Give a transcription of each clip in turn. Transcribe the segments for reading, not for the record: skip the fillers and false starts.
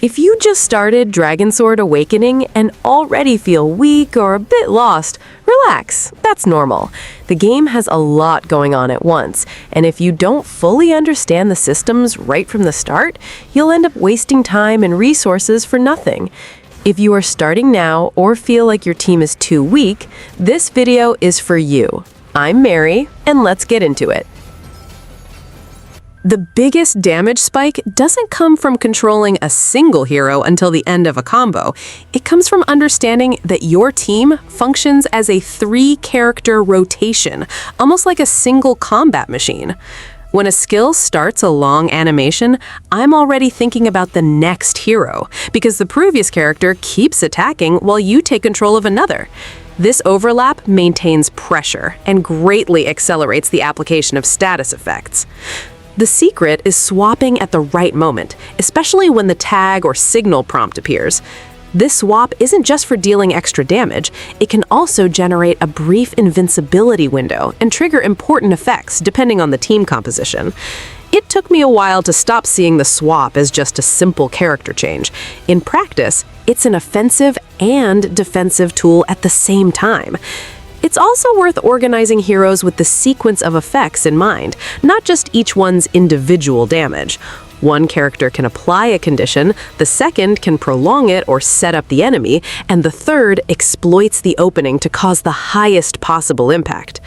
If you just started DragonSword Awakening and already feel weak or a bit lost, relax, that's normal. The game has a lot going on at once, and if you don't fully understand the systems right from the start, you'll end up wasting time and resources for nothing. If you are starting now or feel like your team is too weak, this video is for you. I'm Mary, and let's get into it. The biggest damage spike doesn't come from controlling a single hero until the end of a combo. It comes from understanding that your team functions as a 3-character rotation, almost like a single combat machine. When a skill starts a long animation, I'm already thinking about the next hero, because the previous character keeps attacking while you take control of another. This overlap maintains pressure and greatly accelerates the application of status effects. The secret is swapping at the right moment, especially when the tag or signal prompt appears. This swap isn't just for dealing extra damage, it can also generate a brief invincibility window and trigger important effects depending on the team composition. It took me a while to stop seeing the swap as just a simple character change. In practice, it's an offensive and defensive tool at the same time. It's also worth organizing heroes with the sequence of effects in mind, not just each one's individual damage. One character can apply a condition, the second can prolong it or set up the enemy, and the third exploits the opening to cause the highest possible impact.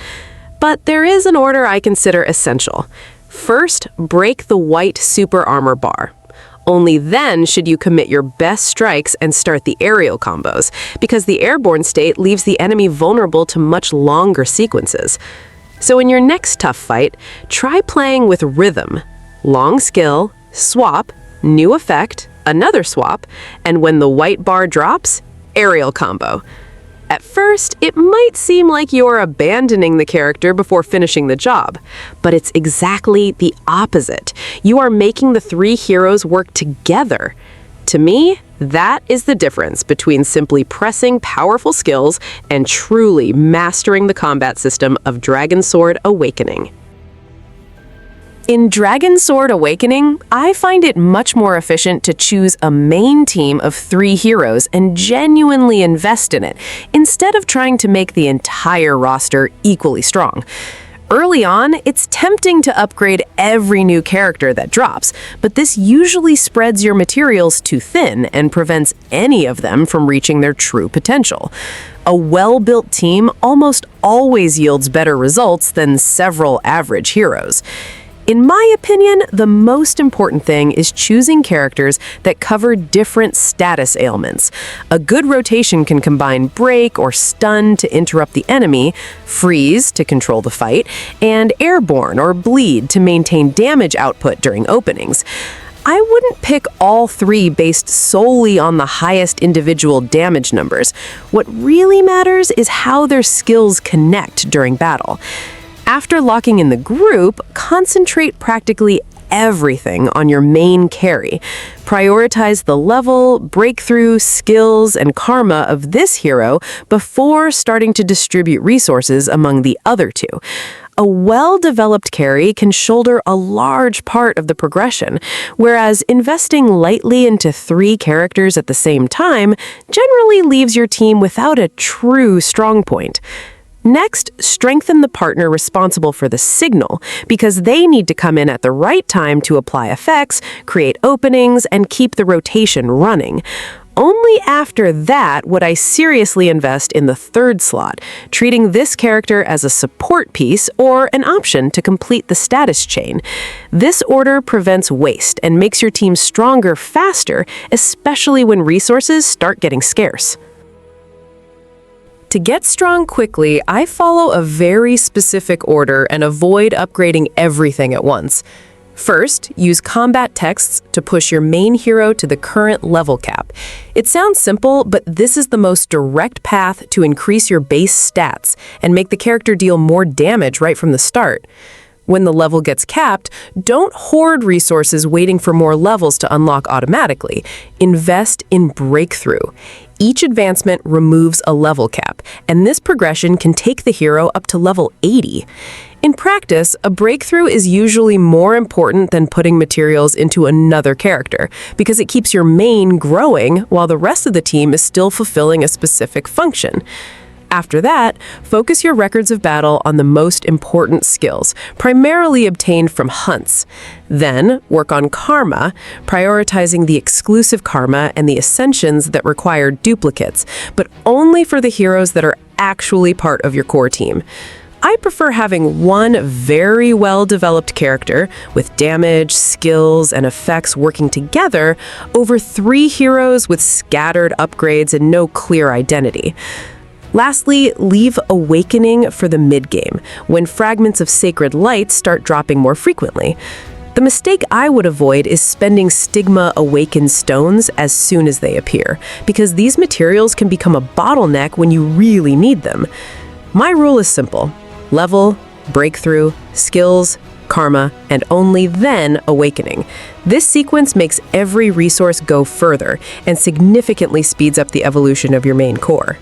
But there is an order I consider essential. First, break the white super armor bar. Only then should you commit your best strikes and start the aerial combos, because the airborne state leaves the enemy vulnerable to much longer sequences. So in your next tough fight, try playing with rhythm. Long skill, swap, new effect, another swap, and when the white bar drops, aerial combo. At first, it might seem like you're abandoning the character before finishing the job, but it's exactly the opposite. You are making the 3 heroes work together. To me, that is the difference between simply pressing powerful skills and truly mastering the combat system of DragonSword Awakening. In DragonSword Awakening, I find it much more efficient to choose a main team of 3 heroes and genuinely invest in it, instead of trying to make the entire roster equally strong. Early on, it's tempting to upgrade every new character that drops, but this usually spreads your materials too thin and prevents any of them from reaching their true potential. A well-built team almost always yields better results than several average heroes. In my opinion, the most important thing is choosing characters that cover different status ailments. A good rotation can combine break or stun to interrupt the enemy, freeze to control the fight, and airborne or bleed to maintain damage output during openings. I wouldn't pick all 3 based solely on the highest individual damage numbers. What really matters is how their skills connect during battle. After locking in the group, concentrate practically everything on your main carry. Prioritize the level, breakthrough, skills, and karma of this hero before starting to distribute resources among the other 2. A well-developed carry can shoulder a large part of the progression, whereas investing lightly into 3 characters at the same time generally leaves your team without a true strong point. Next, strengthen the partner responsible for the signal, because they need to come in at the right time to apply effects, create openings, and keep the rotation running. Only after that would I seriously invest in the 3rd slot, treating this character as a support piece or an option to complete the status chain. This order prevents waste and makes your team stronger faster, especially when resources start getting scarce. To get strong quickly, I follow a very specific order and avoid upgrading everything at once. First, use combat texts to push your main hero to the current level cap. It sounds simple, but this is the most direct path to increase your base stats and make the character deal more damage right from the start. When the level gets capped, don't hoard resources waiting for more levels to unlock automatically. Invest in breakthrough. Each advancement removes a level cap, and this progression can take the hero up to level 80. In practice, a breakthrough is usually more important than putting materials into another character, because it keeps your main growing while the rest of the team is still fulfilling a specific function. After that, focus your records of battle on the most important skills, primarily obtained from hunts. Then, work on karma, prioritizing the exclusive karma and the ascensions that require duplicates, but only for the heroes that are actually part of your core team. I prefer having one very well-developed character with damage, skills, and effects working together over 3 heroes with scattered upgrades and no clear identity. Lastly, leave Awakening for the mid-game, when fragments of Sacred Light start dropping more frequently. The mistake I would avoid is spending Stigma Awakened stones as soon as they appear, because these materials can become a bottleneck when you really need them. My rule is simple: level, breakthrough, skills, karma, and only then Awakening. This sequence makes every resource go further and significantly speeds up the evolution of your main core.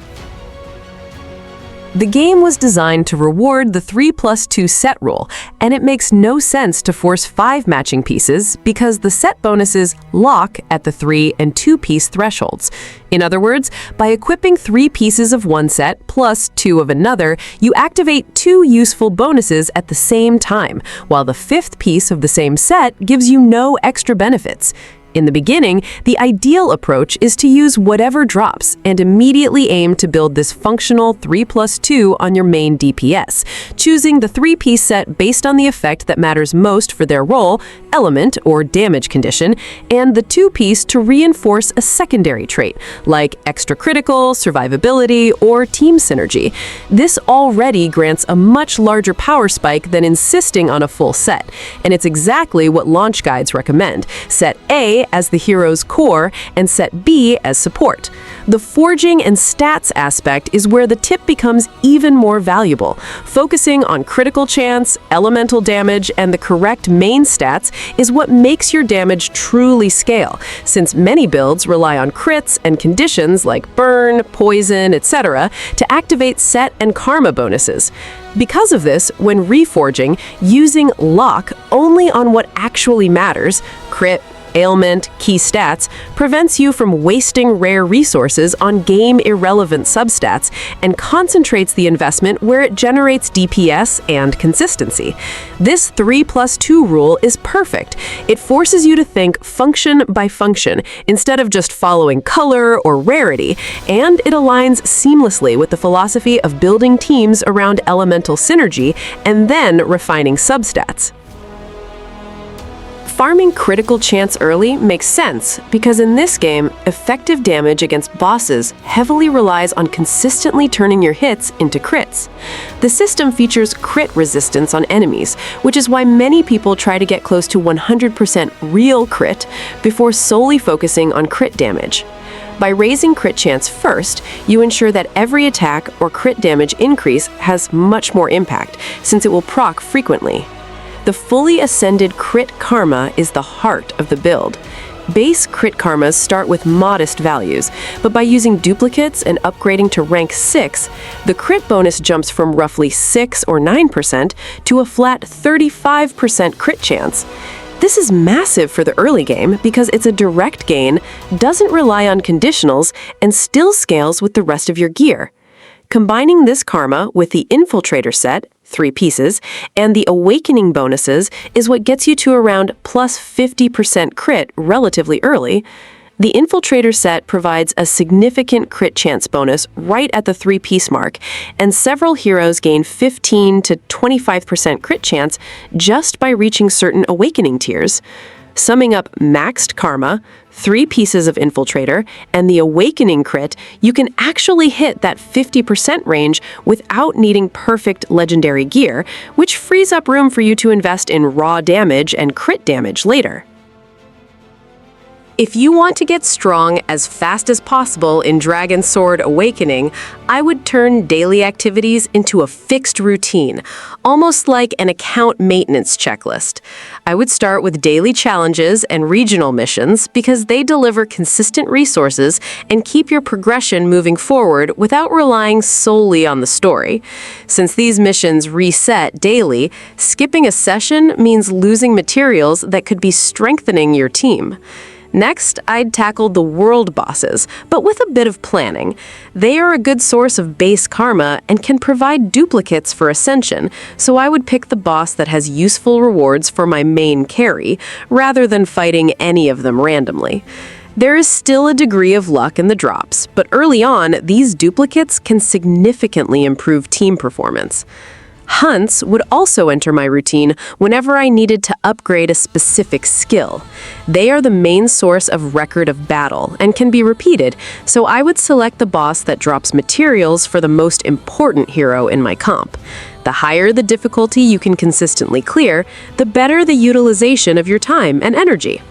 The game was designed to reward the 3+2 set rule, and it makes no sense to force 5 matching pieces because the set bonuses lock at the 3 and 2-piece thresholds. In other words, by equipping 3 pieces of one set plus 2 of another, you activate 2 useful bonuses at the same time, while the 5th piece of the same set gives you no extra benefits. In the beginning, the ideal approach is to use whatever drops and immediately aim to build this functional 3+2 on your main DPS, choosing the 3-piece set based on the effect that matters most for their role, element or damage condition, and the 2-piece to reinforce a secondary trait, like extra critical, survivability, or team synergy. This already grants a much larger power spike than insisting on a full set, and it's exactly what launch guides recommend. Set A as the hero's core and set B as support. The forging and stats aspect is where the tip becomes even more valuable. Focusing on critical chance, elemental damage, and the correct main stats is what makes your damage truly scale, since many builds rely on crits and conditions like burn, poison, etc. to activate set and karma bonuses. Because of this, when reforging, using lock only on what actually matters, crit, ailment, key stats, prevents you from wasting rare resources on game-irrelevant substats and concentrates the investment where it generates DPS and consistency. This 3+2 rule is perfect. It forces you to think function by function instead of just following color or rarity, and it aligns seamlessly with the philosophy of building teams around elemental synergy and then refining substats. Farming critical chance early makes sense because in this game, effective damage against bosses heavily relies on consistently turning your hits into crits. The system features crit resistance on enemies, which is why many people try to get close to 100% real crit before solely focusing on crit damage. By raising crit chance first, you ensure that every attack or crit damage increase has much more impact, since it will proc frequently. The fully ascended crit karma is the heart of the build. Base crit karmas start with modest values, but by using duplicates and upgrading to rank 6, the crit bonus jumps from roughly 6 or 9% to a flat 35% crit chance. This is massive for the early game because it's a direct gain, doesn't rely on conditionals, and still scales with the rest of your gear. Combining this karma with the Infiltrator set, 3 pieces, and the Awakening bonuses is what gets you to around plus 50% crit relatively early. The Infiltrator set provides a significant crit chance bonus right at the 3-piece mark, and several heroes gain 15 to 25% crit chance just by reaching certain Awakening tiers. Summing up maxed karma, 3 pieces of Infiltrator, and the Awakening crit, you can actually hit that 50% range without needing perfect legendary gear, which frees up room for you to invest in raw damage and crit damage later. If you want to get strong as fast as possible in DragonSword Awakening, I would turn daily activities into a fixed routine, almost like an account maintenance checklist. I would start with daily challenges and regional missions because they deliver consistent resources and keep your progression moving forward without relying solely on the story. Since these missions reset daily, skipping a session means losing materials that could be strengthening your team. Next, I'd tackle the world bosses, but with a bit of planning. They are a good source of base karma and can provide duplicates for ascension, so I would pick the boss that has useful rewards for my main carry, rather than fighting any of them randomly. There is still a degree of luck in the drops, but early on, these duplicates can significantly improve team performance. Hunts would also enter my routine whenever I needed to upgrade a specific skill. They are the main source of record of battle and can be repeated, so I would select the boss that drops materials for the most important hero in my comp. The higher the difficulty you can consistently clear, the better the utilization of your time and energy.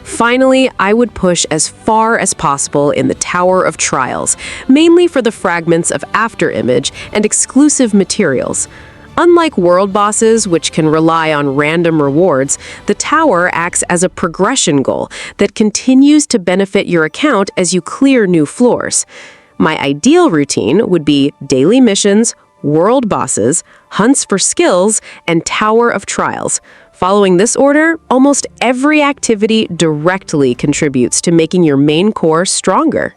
Finally, I would push as far as possible in the Tower of Trials, mainly for the fragments of afterimage and exclusive materials. Unlike world bosses, which can rely on random rewards, the tower acts as a progression goal that continues to benefit your account as you clear new floors. My ideal routine would be daily missions, world bosses, hunts for skills, and Tower of Trials. Following this order, almost every activity directly contributes to making your main core stronger.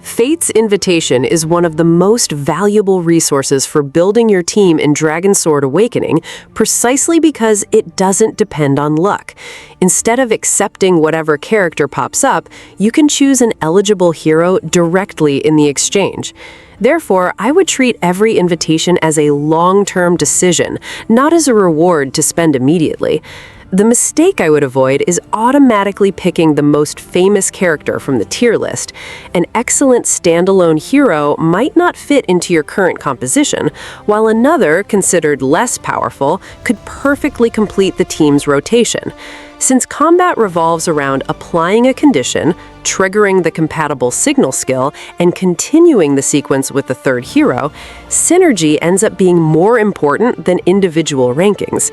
Fate's Invitation is one of the most valuable resources for building your team in DragonSword Awakening precisely because it doesn't depend on luck. Instead of accepting whatever character pops up, you can choose an eligible hero directly in the exchange. Therefore, I would treat every invitation as a long-term decision, not as a reward to spend immediately. The mistake I would avoid is automatically picking the most famous character from the tier list. An excellent standalone hero might not fit into your current composition, while another, considered less powerful, could perfectly complete the team's rotation. Since combat revolves around applying a condition, triggering the compatible signal skill, and continuing the sequence with the third hero, synergy ends up being more important than individual rankings.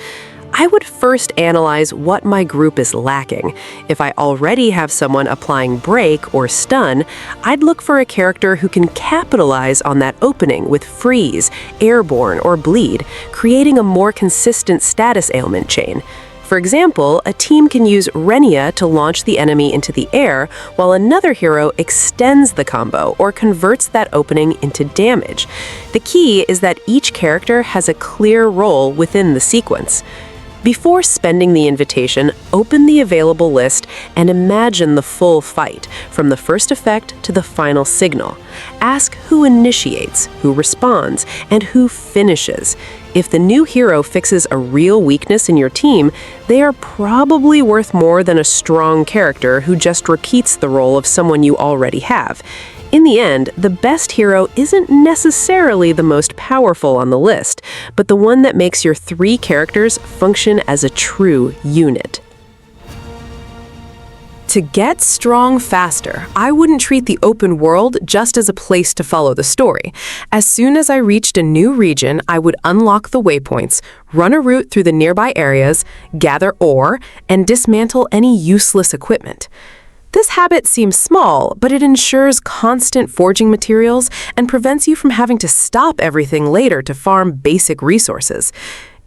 I would first analyze what my group is lacking. If I already have someone applying break or stun, I'd look for a character who can capitalize on that opening with freeze, airborne, or bleed, creating a more consistent status ailment chain. For example, a team can use Renia to launch the enemy into the air, while another hero extends the combo or converts that opening into damage. The key is that each character has a clear role within the sequence. Before spending the invitation, open the available list and imagine the full fight, from the first effect to the final signal. Ask who initiates, who responds, and who finishes. If the new hero fixes a real weakness in your team, they are probably worth more than a strong character who just repeats the role of someone you already have. In the end, the best hero isn't necessarily the most powerful on the list, but the one that makes your three characters function as a true unit. To get strong faster, I wouldn't treat the open world just as a place to follow the story. As soon as I reached a new region, I would unlock the waypoints, run a route through the nearby areas, gather ore, and dismantle any useless equipment. This habit seems small, but it ensures constant forging materials and prevents you from having to stop everything later to farm basic resources.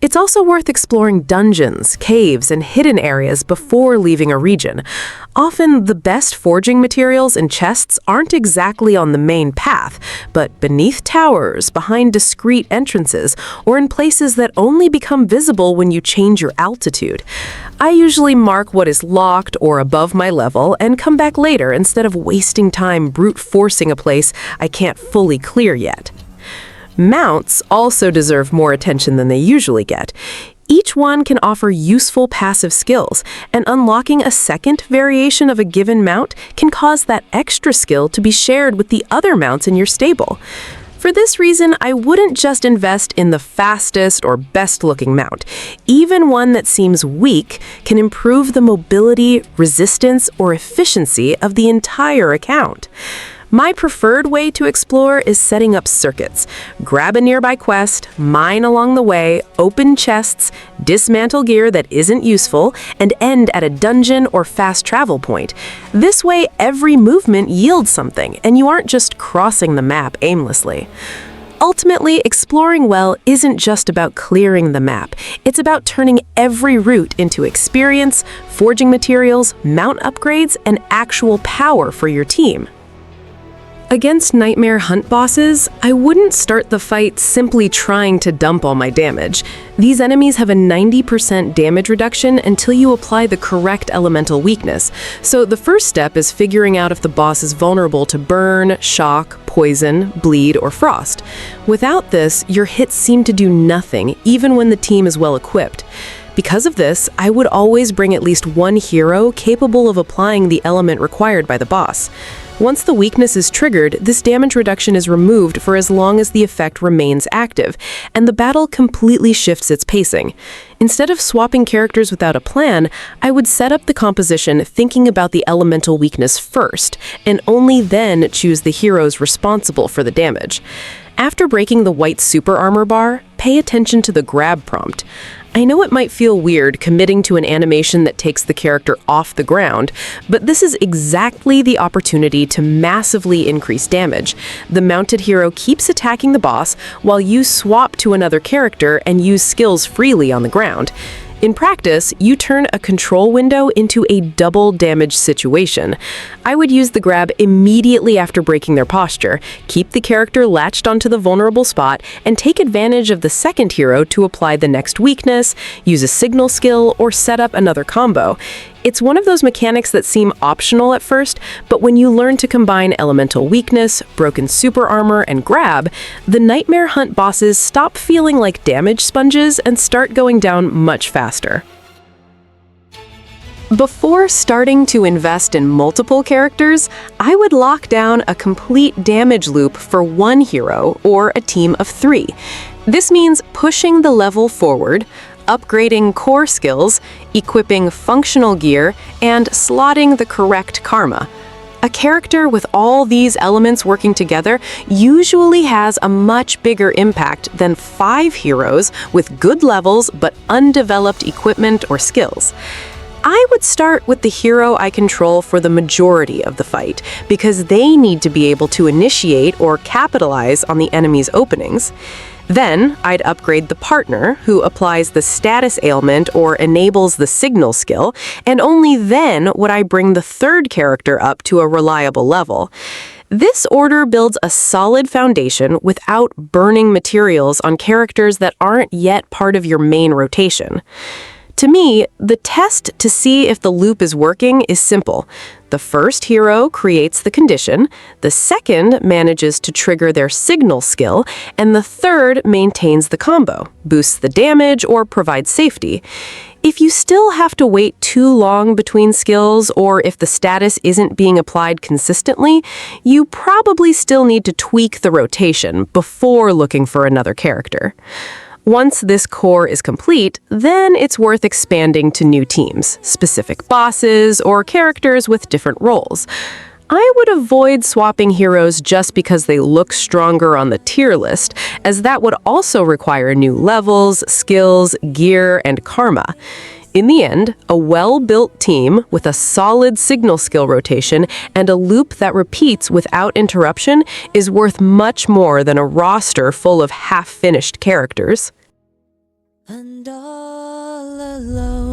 It's also worth exploring dungeons, caves, and hidden areas before leaving a region. Often, the best forging materials and chests aren't exactly on the main path, but beneath towers, behind discreet entrances, or in places that only become visible when you change your altitude. I usually mark what is locked or above my level and come back later instead of wasting time brute forcing a place I can't fully clear yet. Mounts also deserve more attention than they usually get. Each one can offer useful passive skills, and unlocking a second variation of a given mount can cause that extra skill to be shared with the other mounts in your stable. For this reason, I wouldn't just invest in the fastest or best-looking mount. Even one that seems weak can improve the mobility, resistance, or efficiency of the entire account. My preferred way to explore is setting up circuits. Grab a nearby quest, mine along the way, open chests, dismantle gear that isn't useful, and end at a dungeon or fast travel point. This way, every movement yields something, and you aren't just crossing the map aimlessly. Ultimately, exploring well isn't just about clearing the map. It's about turning every route into experience, forging materials, mount upgrades, and actual power for your team. Against Nightmare Hunt bosses, I wouldn't start the fight simply trying to dump all my damage. These enemies have a 90% damage reduction until you apply the correct elemental weakness, so the first step is figuring out if the boss is vulnerable to burn, shock, poison, bleed, or frost. Without this, your hits seem to do nothing, even when the team is well equipped. Because of this, I would always bring at least one hero capable of applying the element required by the boss. Once the weakness is triggered, this damage reduction is removed for as long as the effect remains active, and the battle completely shifts its pacing. Instead of swapping characters without a plan, I would set up the composition thinking about the elemental weakness first, and only then choose the heroes responsible for the damage. After breaking the white super armor bar, pay attention to the grab prompt. I know it might feel weird committing to an animation that takes the character off the ground, but this is exactly the opportunity to massively increase damage. The mounted hero keeps attacking the boss while you swap to another character and use skills freely on the ground. In practice, you turn a control window into a double damage situation. I would use the grab immediately after breaking their posture, keep the character latched onto the vulnerable spot, and take advantage of the second hero to apply the next weakness, use a signal skill, or set up another combo. It's one of those mechanics that seem optional at first, but when you learn to combine elemental weakness, broken super armor, and grab, the Nightmare Hunt bosses stop feeling like damage sponges and start going down much faster. Before starting to invest in multiple characters, I would lock down a complete damage loop for one hero or a team of 3. This means pushing the level forward, upgrading core skills, equipping functional gear, and slotting the correct karma. A character with all these elements working together usually has a much bigger impact than 5 heroes with good levels but undeveloped equipment or skills. I would start with the hero I control for the majority of the fight, because they need to be able to initiate or capitalize on the enemy's openings. Then, I'd upgrade the partner, who applies the status ailment or enables the signal skill, and only then would I bring the third character up to a reliable level. This order builds a solid foundation without burning materials on characters that aren't yet part of your main rotation. To me, the test to see if the loop is working is simple. The first hero creates the condition, the second manages to trigger their signal skill, and the third maintains the combo, boosts the damage, or provides safety. If you still have to wait too long between skills, or if the status isn't being applied consistently, you probably still need to tweak the rotation before looking for another character. Once this core is complete, then it's worth expanding to new teams, specific bosses, or characters with different roles. I would avoid swapping heroes just because they look stronger on the tier list, as that would also require new levels, skills, gear, and karma. In the end, a well-built team with a solid signal skill rotation and a loop that repeats without interruption is worth much more than a roster full of half-finished characters. And all alone